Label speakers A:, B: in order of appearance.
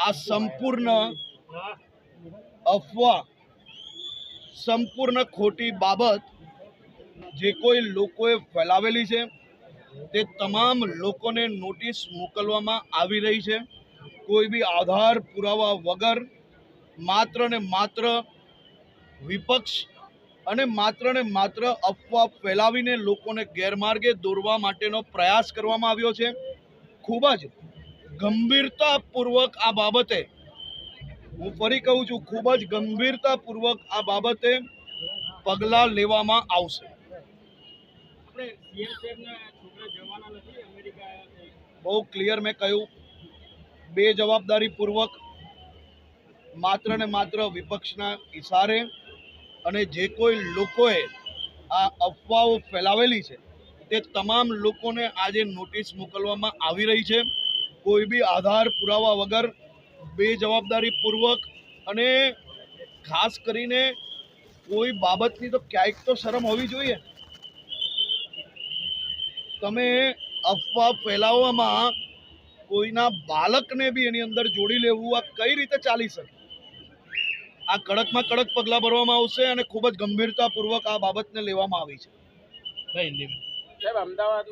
A: આ સંપૂર્ણ અફવા, સંપૂર્ણ ખોટી બાબત જે કોઈ લોકોએ ફેલાવેલી છે તે તમામ લોકોને નોટિસ મોકલવામાં આવી રહી છે. કોઈ બી આધાર પુરાવા વગર માત્ર ને માત્ર વિપક્ષ અને માત્ર અફવા ફેલાવીને લોકોને ગેરમાર્ગે દોરવા માટેનો પ્રયાસ કરવામાં આવ્યો છે. ખૂબ જ ગંભીરતાપૂર્વક આ બાબતે, હું ફરી કહું છું, ખૂબ જ ગંભીરતાપૂર્વક આ બાબતે પગલાં લેવામાં આવશે. બહુ ક્લિયર મેં કહ્યું, બેજવાબદારીપૂર્વક માત્ર ને માત્ર વિપક્ષના ઇશારે અને જે કોઈ લોકોએ આ અફવાઓ ફેલાવેલી છે તે તમામ લોકોને આજે નોટિસ મોકલવામાં આવી રહી છે. કોઈ બી આધાર પુરાવા વગર બેજવાબદારીપૂર્વક અને ખાસ કરીને કોઈ બાબતની તો ક્યાંક તો શરમ હોવી જોઈએ. તમે અફવા ફેલાવવામાં કોઈના બાળકને બી એની અંદર જોડી લેવું, આ કઈ રીતે ચાલી શકે? આ કડકમાં કડક પગલાં ભરવામાં આવશે અને ખૂબ જ ગંભીરતાપૂર્વક આ બાબતને લેવામાં આવી છે.
B: સાહેબ, અમદાવાદ